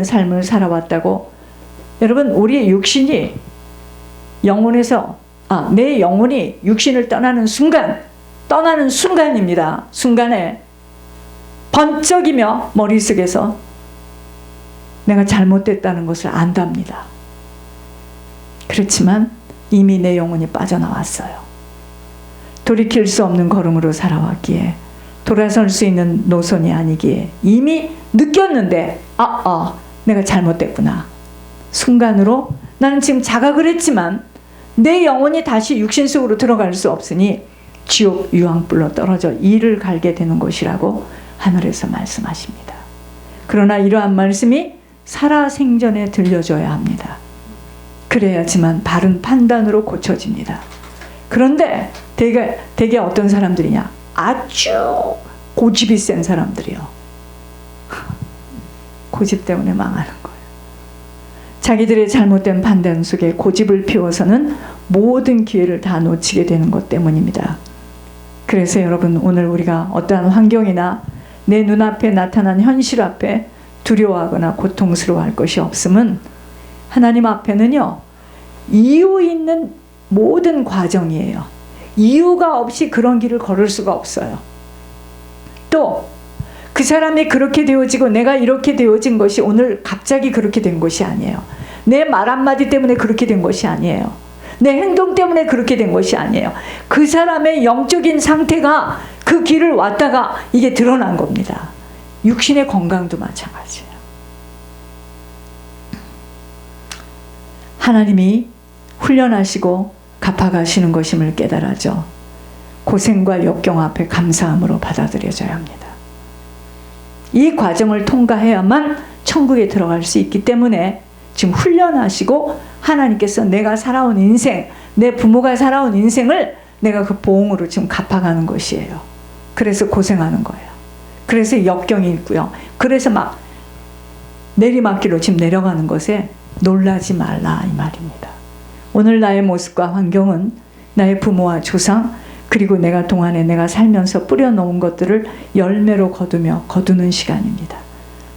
삶을 살아왔다고. 여러분, 우리의 육신이 영혼에서 내 영혼이 육신을 떠나는 순간입니다. 순간에 번쩍이며 머릿속에서 내가 잘못됐다는 것을 안답니다. 그렇지만 이미 내 영혼이 빠져나왔어요. 돌이킬 수 없는 걸음으로 살아왔기에, 돌아설 수 있는 노선이 아니기에 이미 느꼈는데 내가 잘못됐구나. 순간으로 나는 지금 자각을 했지만 내 영혼이 다시 육신 속으로 들어갈 수 없으니 지옥 유황불로 떨어져 이를 갈게 되는 것이라고 하늘에서 말씀하십니다. 그러나 이러한 말씀이 살아생전에 들려줘야 합니다. 그래야지만 바른 판단으로 고쳐집니다. 그런데 되게 어떤 사람들이냐, 아주 고집이 센 사람들이요. 고집 때문에 망하는 거예요. 자기들의 잘못된 판단 속에 고집을 피워서는 모든 기회를 다 놓치게 되는 것 때문입니다. 그래서 여러분, 오늘 우리가 어떠한 환경이나 내 눈앞에 나타난 현실 앞에 두려워하거나 고통스러워할 것이 없음은, 하나님 앞에는요, 이유 있는 모든 과정이에요. 이유가 없이 그런 길을 걸을 수가 없어요. 또 그 사람이 그렇게 되어지고 내가 이렇게 되어진 것이 오늘 갑자기 그렇게 된 것이 아니에요. 내 말 한마디 때문에 그렇게 된 것이 아니에요. 내 행동 때문에 그렇게 된 것이 아니에요. 그 사람의 영적인 상태가 그 길을 왔다가 이게 드러난 겁니다. 육신의 건강도 마찬가지예요. 하나님이 훈련하시고 갚아가시는 것임을 깨달아져 고생과 역경 앞에 감사함으로 받아들여져야 합니다. 이 과정을 통과해야만 천국에 들어갈 수 있기 때문에 지금 훈련하시고, 하나님께서 내가 살아온 인생, 내 부모가 살아온 인생을 내가 그 보응으로 지금 갚아가는 것이에요. 그래서 고생하는 거예요. 그래서 역경이 있고요. 그래서 막 내리막길로 지금 내려가는 것에 놀라지 말라, 이 말입니다. 오늘 나의 모습과 환경은 나의 부모와 조상, 그리고 내가 동안에 내가 살면서 뿌려놓은 것들을 열매로 거두는 시간입니다.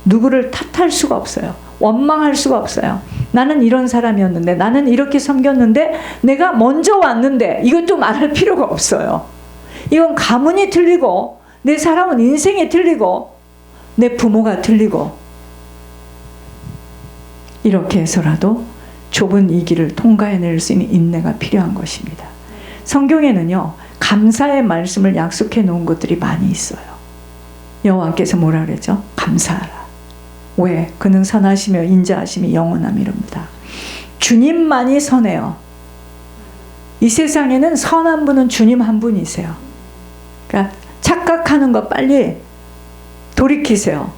누구를 탓할 수가 없어요. 원망할 수가 없어요. 나는 이런 사람이었는데, 나는 이렇게 섬겼는데, 내가 먼저 왔는데, 이것도 말할 필요가 없어요. 이건 가문이 틀리고, 내 살아온 인생이 틀리고, 내 부모가 틀리고, 이렇게 해서라도 좁은 이 길을 통과해낼 수 있는 인내가 필요한 것입니다. 성경에는요, 감사의 말씀을 약속해 놓은 것들이 많이 있어요. 여호와께서 뭐라 그랬죠? 감사하라. 왜? 그는 선하시며 인자하심이 영원함이랍니다. 주님만이 선해요. 이 세상에는 선한 분은 주님 한 분이세요. 그러니까 착각하는 거 빨리 돌이키세요.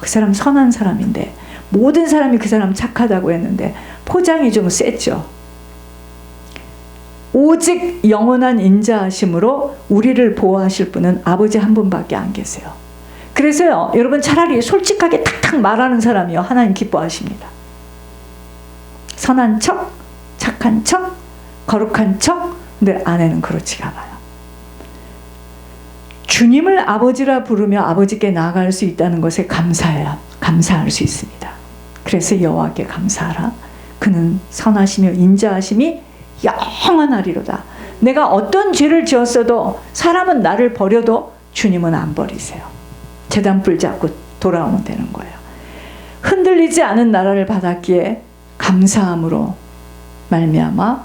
그 사람 선한 사람인데, 모든 사람이 그 사람 착하다고 했는데 포장이 좀 셌죠. 오직 영원한 인자하심으로 우리를 보호하실 분은 아버지 한 분밖에 안 계세요. 그래서요, 여러분, 차라리 솔직하게 탁탁 말하는 사람이요, 하나님 기뻐하십니다. 선한 척, 착한 척, 거룩한 척, 근데 아내는 그렇지가 않아요. 주님을 아버지라 부르며 아버지께 나아갈 수 있다는 것에 감사할 수 있습니다. 그래서 여호와께 감사하라. 그는 선하시며 인자하심이 영원하리로다. 내가 어떤 죄를 지었어도, 사람은 나를 버려도 주님은 안 버리세요. 제단불 잡고 돌아오면 되는 거예요. 흔들리지 않은 나라를 받았기에 감사함으로 말미암아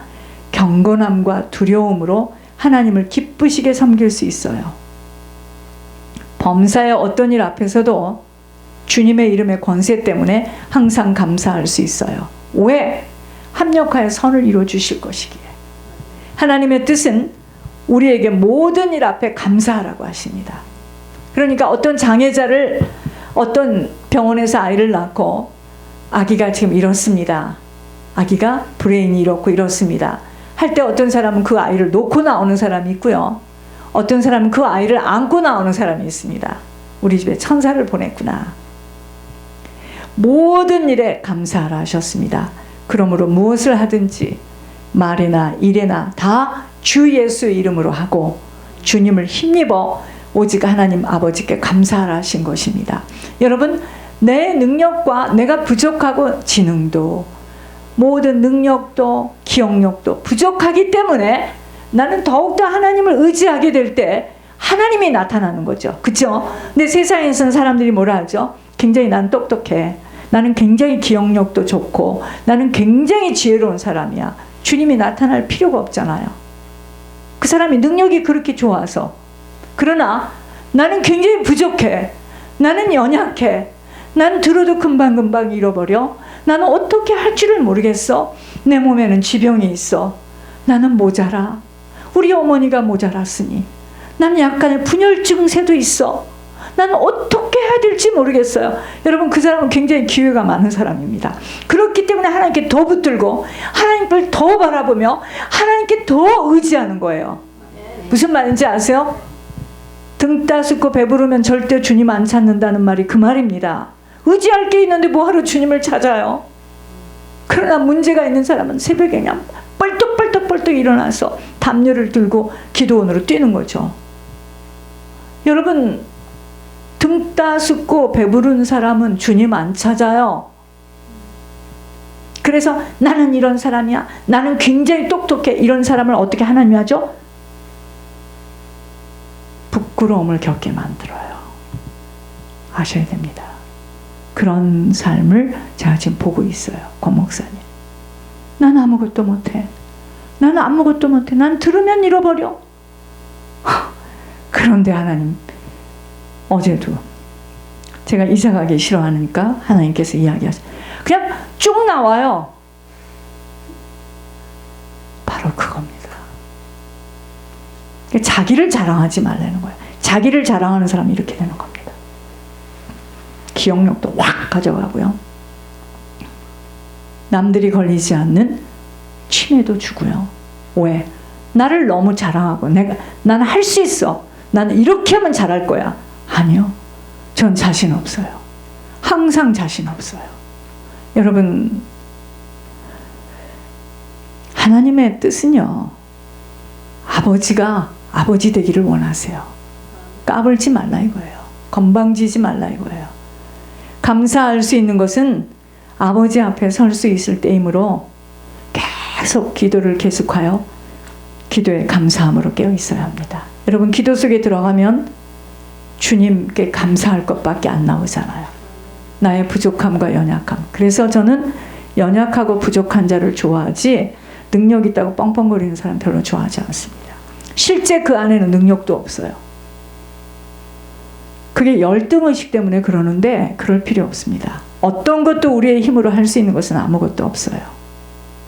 경건함과 두려움으로 하나님을 기쁘시게 섬길 수 있어요. 범사의 어떤 일 앞에서도 주님의 이름의 권세 때문에 항상 감사할 수 있어요. 왜? 합력하여 선을 이루어 주실 것이기에. 하나님의 뜻은 우리에게 모든 일 앞에 감사하라고 하십니다. 그러니까 어떤 장애자를, 어떤 병원에서 아이를 낳고 아기가 지금 이렇습니다, 아기가 브레인이 이렇고 이렇습니다 할 때 어떤 사람은 그 아이를 놓고 나오는 사람이 있고요, 어떤 사람은 그 아이를 안고 나오는 사람이 있습니다. 우리 집에 천사를 보냈구나. 모든 일에 감사하라 하셨습니다. 그러므로 무엇을 하든지 말이나 일이나 다 주 예수 이름으로 하고 주님을 힘입어 오직 하나님 아버지께 감사하라 하신 것입니다. 여러분, 내 능력과 내가 부족하고 지능도 모든 능력도 기억력도 부족하기 때문에 나는 더욱더 하나님을 의지하게 될 때 하나님이 나타나는 거죠. 그렇죠? 근데 세상에서는 사람들이 뭐라 하죠? 굉장히 난 똑똑해. 나는 굉장히 기억력도 좋고 나는 굉장히 지혜로운 사람이야. 주님이 나타날 필요가 없잖아요. 그 사람이 능력이 그렇게 좋아서. 그러나 나는 굉장히 부족해. 나는 연약해. 나는 들어도 금방금방 잃어버려. 나는 어떻게 할 줄을 모르겠어. 내 몸에는 지병이 있어. 나는 모자라. 우리 어머니가 모자랐으니. 나는 약간의 분열 증세도 있어. 나는 어떻게 해야 될지 모르겠어요. 여러분, 그 사람은 굉장히 기회가 많은 사람입니다. 그렇기 때문에 하나님께 더 붙들고 하나님을 더 바라보며 하나님께 더 의지하는 거예요. 무슨 말인지 아세요? 등 따숩고 배부르면 절대 주님 안 찾는다는 말이 그 말입니다. 의지할 게 있는데 뭐하러 주님을 찾아요? 그러나 문제가 있는 사람은 새벽에 그냥 뻘떡뻘떡 일어나서 담요를 들고 기도원으로 뛰는 거죠. 여러분, 등 따숩고 배부른 사람은 주님 안 찾아요. 그래서 나는 이런 사람이야. 나는 굉장히 똑똑해. 이런 사람을 어떻게 하나님이 하죠? 부끄러움을 겪게 만들어요. 아셔야 됩니다. 그런 삶을 제가 지금 보고 있어요. 권 목사님. 난 아무것도 못해. 나는 아무것도 못해. 난 들으면 잃어버려. 그런데 하나님, 어제도 제가 이사 가기 싫어하니까 하나님께서 이야기하세요. 그냥 쭉 나와요. 바로 그겁니다. 자기를 자랑하지 말라는 거예요. 자기를 자랑하는 사람이 이렇게 되는 겁니다. 기억력도 확 가져가고요. 남들이 걸리지 않는 치매도 주고요. 왜? 나를 너무 자랑하고 나는 할 수 있어. 나는 이렇게 하면 잘할 거야. 아니요. 전 자신 없어요. 항상 자신 없어요. 여러분, 하나님의 뜻은요, 아버지가 아버지 되기를 원하세요. 까불지 말라 이거예요. 건방지지 말라 이거예요. 감사할 수 있는 것은 아버지 앞에 설 수 있을 때이므로 계속 기도를 계속하여 기도에 감사함으로 깨어 있어야 합니다. 여러분, 기도 속에 들어가면 주님께 감사할 것밖에 안 나오잖아요. 나의 부족함과 연약함. 그래서 저는 연약하고 부족한 자를 좋아하지 능력 있다고 뻥뻥거리는 사람 별로 좋아하지 않습니다. 실제 그 안에는 능력도 없어요. 그게 열등의식 때문에 그러는데 그럴 필요 없습니다. 어떤 것도 우리의 힘으로 할 수 있는 것은 아무것도 없어요.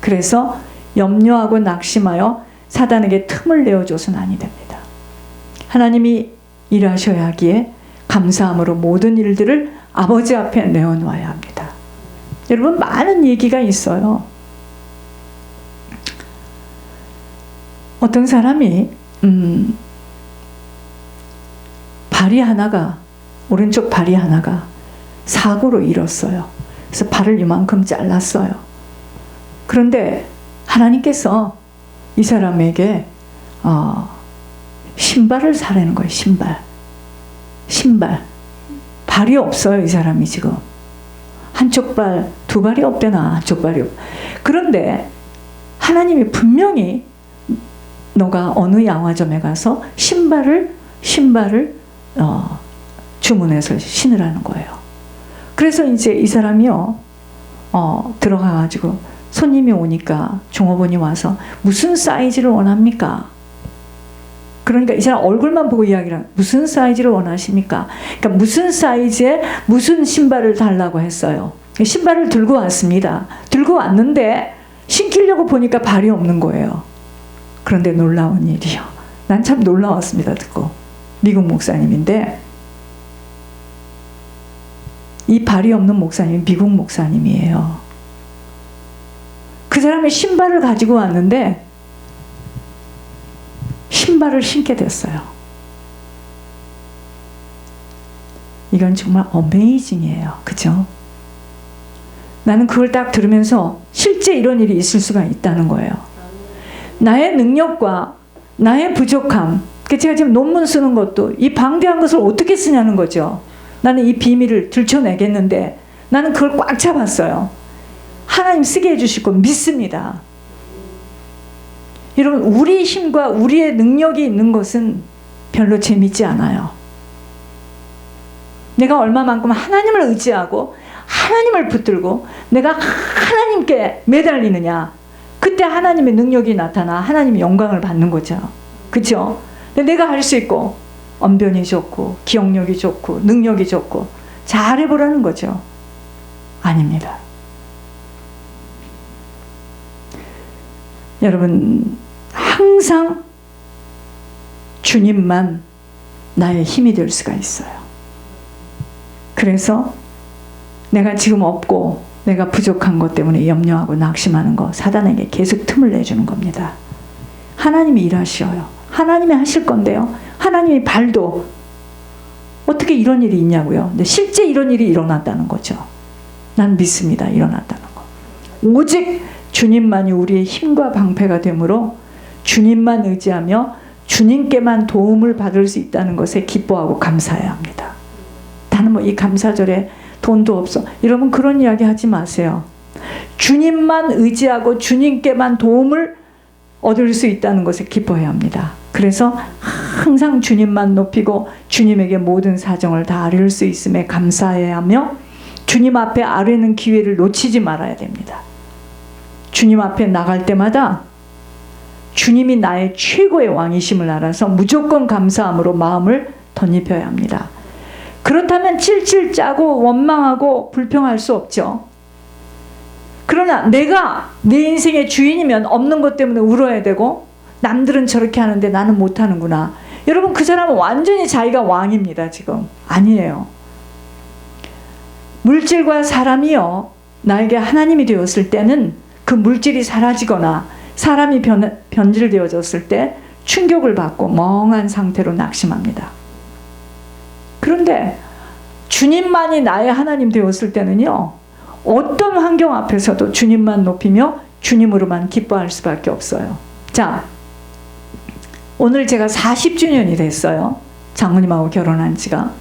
그래서 염려하고 낙심하여 사단에게 틈을 내어줘서는 아니 됩니다. 하나님이 일하셔야 하기에 감사함으로 모든 일들을 아버지 앞에 내어놓아야 합니다. 여러분, 많은 얘기가 있어요. 어떤 사람이 발이 하나가, 오른쪽 발이 하나가 사고로 잃었어요. 그래서 발을 이만큼 잘랐어요. 그런데 하나님께서 이 사람에게 신발을 사라는 거예요. 신발. 발이 없어요. 이 사람이 지금. 한쪽 발, 두 발이 없대나 한쪽 발이 없. 그런데 하나님이 분명히 너가 어느 양화점에 가서 신발을 주문해서 신으라는 거예요. 그래서 이제 이 사람이요, 들어가가지고 손님이 오니까 종업원이 와서 무슨 사이즈를 원합니까? 그러니까 이 사람 얼굴만 보고 이야기를 하는, 무슨 사이즈를 원하십니까? 그러니까 무슨 사이즈에 무슨 신발을 달라고 했어요. 신발을 들고 왔습니다. 들고 왔는데 신기려고 보니까 발이 없는 거예요. 그런데 놀라운 일이요. 난 참 놀라웠습니다. 듣고. 미국 목사님인데 이 발이 없는 목사님이 미국 목사님이에요. 그 사람이 신발을 가지고 왔는데 신발을 신게 됐어요. 이건 정말 어메이징이에요. 그죠? 나는 그걸 딱 들으면서 실제 이런 일이 있을 수가 있다는 거예요. 나의 능력과 나의 부족함, 제가 지금 논문 쓰는 것도 이 방대한 것을 어떻게 쓰냐는 거죠. 나는 이 비밀을 들춰내겠는데 나는 그걸 꽉 잡았어요. 하나님 쓰게 해주실 거 믿습니다. 여러분, 우리 힘과 우리의 능력이 있는 것은 별로 재밌지 않아요. 내가 얼마만큼 하나님을 의지하고 하나님을 붙들고 내가 하나님께 매달리느냐, 그때 하나님의 능력이 나타나 하나님의 영광을 받는 거죠. 그렇죠? 내가 할 수 있고 언변이 좋고 기억력이 좋고 능력이 좋고 잘해보라는 거죠. 아닙니다. 여러분, 항상 주님만 나의 힘이 될 수가 있어요. 그래서 내가 지금 없고 내가 부족한 것 때문에 염려하고 낙심하는 거, 사단에게 계속 틈을 내주는 겁니다. 하나님이 일하셔요. 하나님이 하실 건데요. 하나님이 발도 어떻게 이런 일이 있냐고요. 근데 실제 이런 일이 일어났다는 거죠. 난 믿습니다. 일어났다는 거. 오직 주님만이 우리의 힘과 방패가 되므로 주님만 의지하며 주님께만 도움을 받을 수 있다는 것에 기뻐하고 감사해야 합니다. 나는 뭐 이 감사절에 돈도 없어. 여러분, 그런 이야기 하지 마세요. 주님만 의지하고 주님께만 도움을 얻을 수 있다는 것에 기뻐해야 합니다. 그래서 항상 주님만 높이고 주님에게 모든 사정을 다 아뢰을 수 있음에 감사해야 하며 주님 앞에 아뢰는 기회를 놓치지 말아야 됩니다. 주님 앞에 나갈 때마다 주님이 나의 최고의 왕이심을 알아서 무조건 감사함으로 마음을 덧입혀야 합니다. 그렇다면 찔찔 짜고 원망하고 불평할 수 없죠. 그러나 내가 내 인생의 주인이면 없는 것 때문에 울어야 되고 남들은 저렇게 하는데 나는 못하는구나. 여러분, 그 사람은 완전히 자기가 왕입니다. 지금 아니에요. 물질과 사람이요, 나에게 하나님이 되었을 때는 그 물질이 사라지거나 사람이 변질되어졌을 때 충격을 받고 멍한 상태로 낙심합니다. 그런데 주님만이 나의 하나님 되었을 때는요, 어떤 환경 앞에서도 주님만 높이며 주님으로만 기뻐할 수밖에 없어요. 자, 오늘 제가 40주년이 됐어요. 장모님하고 결혼한 지가.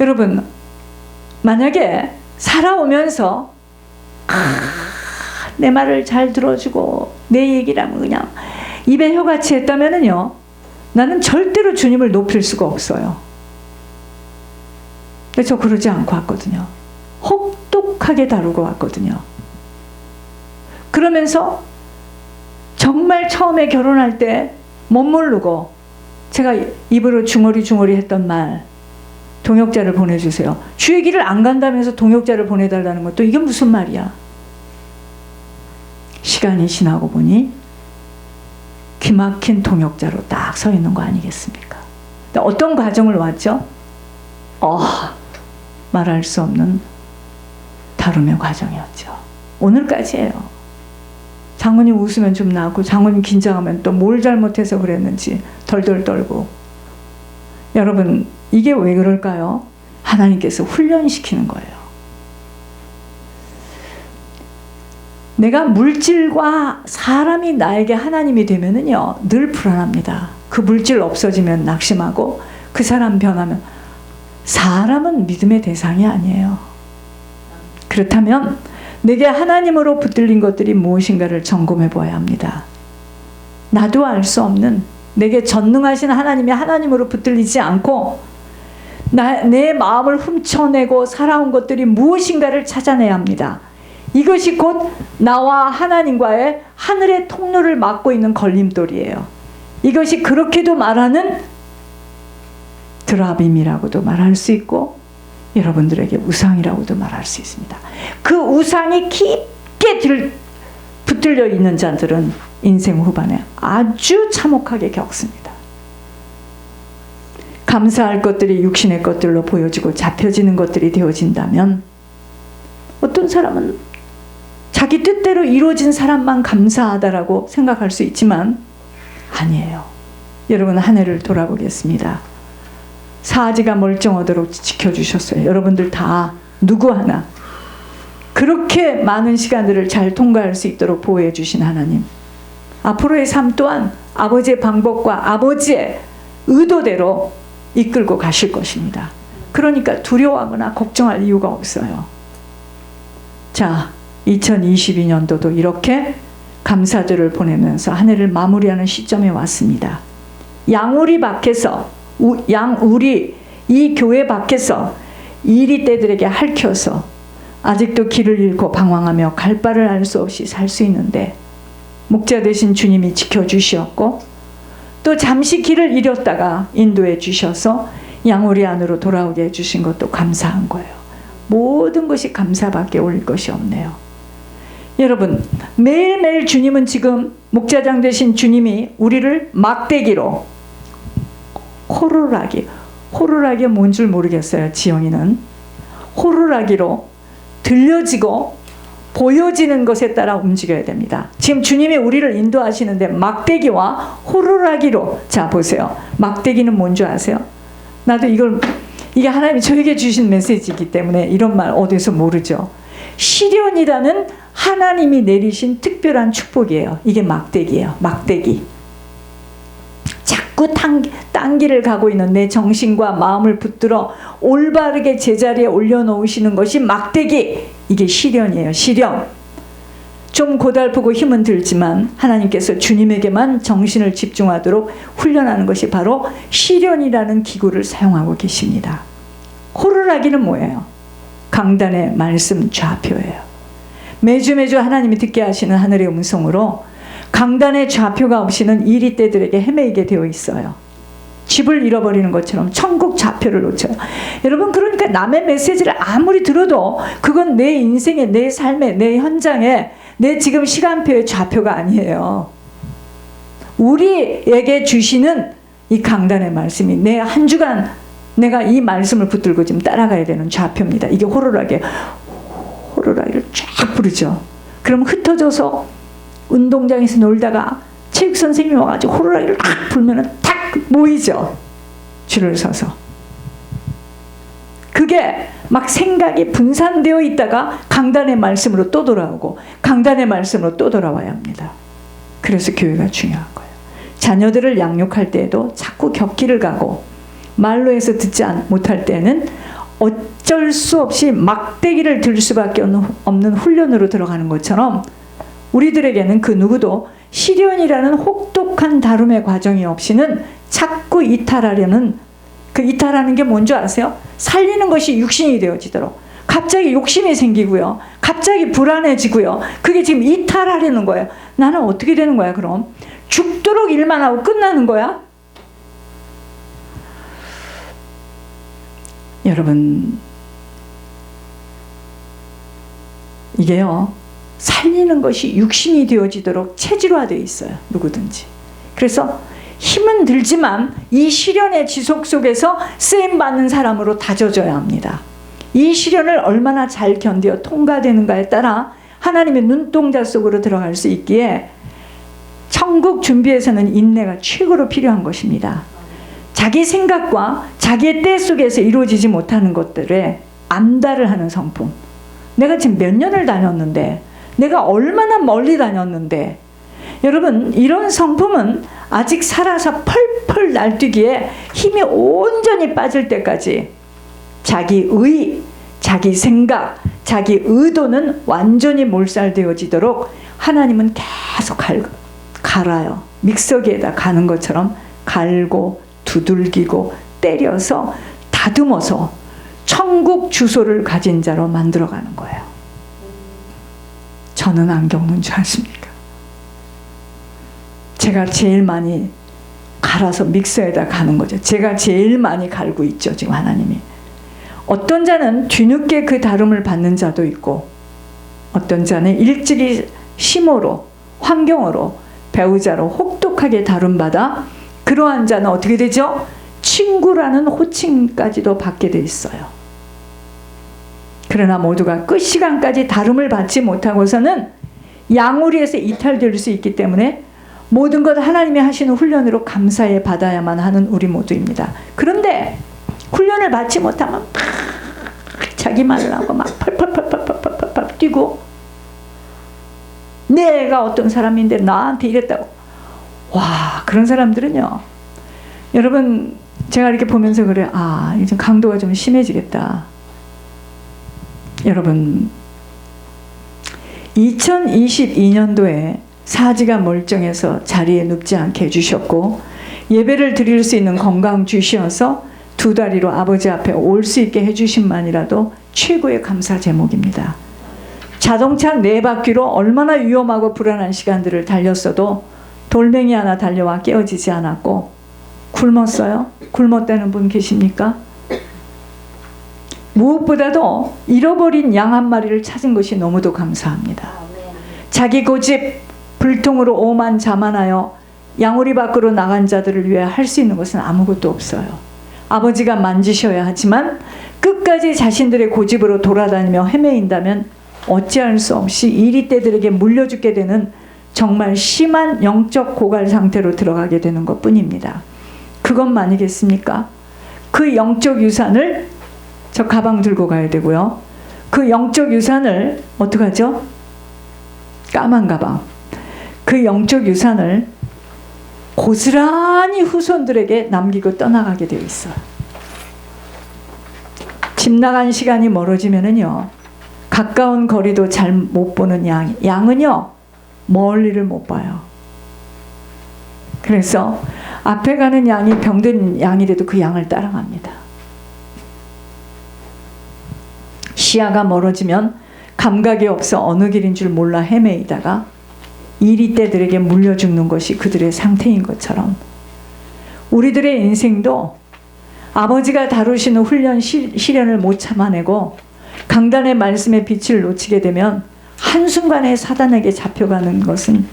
여러분, 만약에 살아오면서 내 말을 잘 들어주고 내 얘기랑 그냥 입에 혀같이 했다면은요, 나는 절대로 주님을 높일 수가 없어요. 근데 저 그러지 않고 왔거든요. 혹독하게 다루고 왔거든요. 그러면서 정말 처음에 결혼할 때 못 모르고 제가 입으로 중얼이 했던 말, 동역자를 보내주세요. 주의 길을 안 간다면서 동역자를 보내달라는 것도 이게 무슨 말이야. 시간이 지나고 보니 기막힌 동역자로 딱 서 있는 거 아니겠습니까? 어떤 과정을 왔죠? 말할 수 없는 다름의 과정이었죠. 오늘까지예요. 장모님 웃으면 좀 나고 장모님 긴장하면 또 뭘 잘못해서 그랬는지 덜덜 떨고. 여러분, 이게 왜 그럴까요? 하나님께서 훈련시키는 거예요. 내가 물질과 사람이 나에게 하나님이 되면은요, 늘 불안합니다. 그 물질 없어지면 낙심하고 그 사람 변하면. 사람은 믿음의 대상이 아니에요. 그렇다면 내게 하나님으로 붙들린 것들이 무엇인가를 점검해 보아야 합니다. 나도 알 수 없는 내게 전능하신 하나님이 하나님으로 붙들리지 않고 내 마음을 훔쳐내고 살아온 것들이 무엇인가를 찾아내야 합니다. 이것이 곧 나와 하나님과의 하늘의 통로를 막고 있는 걸림돌이에요. 이것이 그렇게도 말하는 드라빔이라고도 말할 수 있고 여러분들에게 우상이라고도 말할 수 있습니다. 그 우상이 깊게 붙들려 있는 자들은 인생 후반에 아주 참혹하게 겪습니다. 감사할 것들이 육신의 것들로 보여지고 잡혀지는 것들이 되어진다면 어떤 사람은 자기 뜻대로 이루어진 사람만 감사하다라고 생각할 수 있지만 아니에요. 여러분, 한 해를 돌아보겠습니다. 사지가 멀쩡하도록 지켜주셨어요. 여러분들 다 누구 하나 그렇게 많은 시간들을 잘 통과할 수 있도록 보호해 주신 하나님, 앞으로의 삶 또한 아버지의 방법과 아버지의 의도대로 이끌고 가실 것입니다. 그러니까 두려워하거나 걱정할 이유가 없어요. 자, 2022년도도 이렇게 감사들을 보내면서 한 해를 마무리하는 시점에 왔습니다. 양우리 밖에서, 양우리 이 교회 밖에서 이리 때들에게 핥혀서 아직도 길을 잃고 방황하며 갈 바를 알 수 없이 살 수 있는데, 목자 되신 주님이 지켜주셨고 또 잠시 길을 잃었다가 인도해 주셔서 양우리 안으로 돌아오게 해주신 것도 감사한 거예요. 모든 것이 감사밖에 올릴 것이 없네요. 여러분, 매일매일 주님은 지금 목자장 되신 주님이 우리를 막대기로, 호루라기 뭔 줄 모르겠어요. 지영이는 호루라기로 들려지고 보여지는 것에 따라 움직여야 됩니다. 지금 주님이 우리를 인도하시는데 막대기와 호루라기로, 자 보세요. 막대기는 뭔 줄 아세요? 나도 이게 하나님이 저에게 주신 메시지이기 때문에 이런 말 어디서 모르죠. 시련이라는 하나님이 내리신 특별한 축복이에요. 이게 막대기예요. 막대기. 자꾸 딴 길을 가고 있는 내 정신과 마음을 붙들어 올바르게 제자리에 올려놓으시는 것이 막대기. 이게 시련이에요. 시련. 좀 고달프고 힘은 들지만 하나님께서 주님에게만 정신을 집중하도록 훈련하는 것이 바로 시련이라는 기구를 사용하고 계십니다. 호루라기는 뭐예요? 강단의 말씀 좌표예요. 매주 하나님이 듣게 하시는 하늘의 음성으로 강단의 좌표가 없이는 이리 때들에게 헤매이게 되어 있어요. 집을 잃어버리는 것처럼 천국 좌표를 놓쳐요. 여러분, 그러니까 남의 메시지를 아무리 들어도 그건 내 인생의, 내 삶의, 내 현장의, 내 지금 시간표의 좌표가 아니에요. 우리에게 주시는 이 강단의 말씀이 내 한 주간 내가 이 말씀을 붙들고 지금 따라가야 되는 좌표입니다. 이게 호루라기를 쫙 부르죠. 그럼 흩어져서 운동장에서 놀다가 체육 선생님이 와가지고 호루라기를 탁 불면은 탁 모이죠. 줄을 서서. 그게 막 생각이 분산되어 있다가 강단의 말씀으로 또 돌아오고 강단의 말씀으로 또 돌아와야 합니다. 그래서 교회가 중요한 거예요. 자녀들을 양육할 때에도 자꾸 격기를 가고 말로 해서 듣지 못할 때는 어쩔 수 없이 막대기를 들 수밖에 없는 훈련으로 들어가는 것처럼 우리들에게는 그 누구도 시련이라는 혹독한 다룸의 과정이 없이는 자꾸 이탈하려는, 그 이탈하는 게 뭔지 아세요? 살리는 것이 육신이 되어지도록 갑자기 욕심이 생기고요. 갑자기 불안해지고요. 그게 지금 이탈하려는 거예요. 나는 어떻게 되는 거야 그럼? 죽도록 일만 하고 끝나는 거야? 여러분, 이게요, 살리는 것이 육신이 되어지도록 체질화되어 있어요. 누구든지. 그래서 힘은 들지만 이 시련의 지속 속에서 쓰임받는 사람으로 다져져야 합니다. 이 시련을 얼마나 잘 견뎌 통과되는가에 따라 하나님의 눈동자 속으로 들어갈 수 있기에 천국 준비에서는 인내가 최고로 필요한 것입니다. 자기 생각과 자기의 때 속에서 이루어지지 못하는 것들에 안달을 하는 성품. 내가 지금 몇 년을 다녔는데, 내가 얼마나 멀리 다녔는데, 여러분, 이런 성품은 아직 살아서 펄펄 날뛰기에 힘이 온전히 빠질 때까지 자기 자기 생각, 자기 의도는 완전히 몰살되어지도록 하나님은 계속 갈아요. 믹서기에다 가는 것처럼 갈고 두들기고 때려서 다듬어서 천국 주소를 가진 자로 만들어가는 거예요. 저는 안 겪는 줄 아십니까? 제가 제일 많이 갈아서 믹서에다 가는 거죠. 제가 제일 많이 갈고 있죠, 지금 하나님이. 어떤 자는 뒤늦게 그 다름을 받는 자도 있고, 어떤 자는 일찍이 심호로, 환경으로, 배우자로 혹독하게 다름받아 그러한 자는 어떻게 되죠? 친구라는 호칭까지도 받게 돼 있어요. 그러나 모두가 끝 시간까지 다름을 받지 못하고서는 양우리에서 이탈될 수 있기 때문에 모든 것 하나님이 하시는 훈련으로 감사해 받아야만 하는 우리 모두입니다. 그런데 훈련을 받지 못하면 막 자기 말을 하고 막 펄펄 뛰고, 내가 어떤 사람인데 나한테 이랬다고. 와, 그런 사람들은요, 여러분, 제가 이렇게 보면서 그래요. 아, 이제 강도가 좀 심해지겠다. 여러분, 2022년도에 사지가 멀쩡해서 자리에 눕지 않게 해주셨고, 예배를 드릴 수 있는 건강 주시어서 두 다리로 아버지 앞에 올 수 있게 해주신만이라도 최고의 감사 제목입니다. 자동차 4바퀴로 얼마나 위험하고 불안한 시간들을 달렸어도 돌멩이 하나 달려와 깨어지지 않았고, 굶었어요? 굶었다는 분 계십니까? 무엇보다도 잃어버린 양 한 마리를 찾은 것이 너무도 감사합니다. 자기 고집, 불통으로 오만자만하여 양우리 밖으로 나간 자들을 위해 할 수 있는 것은 아무것도 없어요. 아버지가 만지셔야 하지만 끝까지 자신들의 고집으로 돌아다니며 헤매인다면 어찌할 수 없이 이리떼들에게 물려주게 되는 정말 심한 영적 고갈 상태로 들어가게 되는 것뿐입니다. 그것만이겠습니까? 그 영적 유산을, 저 가방 들고 가야 되고요. 그 영적 유산을 어떡하죠? 까만 가방. 그 영적 유산을 고스란히 후손들에게 남기고 떠나가게 되어 있어요. 집 나간 시간이 멀어지면은요, 가까운 거리도 잘 못 보는 양은요, 멀리를 못 봐요. 그래서 앞에 가는 양이 병든 양이라도 그 양을 따라갑니다. 시야가 멀어지면 감각이 없어 어느 길인 줄 몰라 헤매이다가 이리떼들에게 물려 죽는 것이 그들의 상태인 것처럼, 우리들의 인생도 아버지가 다루시는 훈련 시련을 못 참아내고 강단의 말씀의 빛을 놓치게 되면 한순간에 사단에게 잡혀가는 것은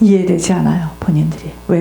이해되지 않아요, 본인들이. 왜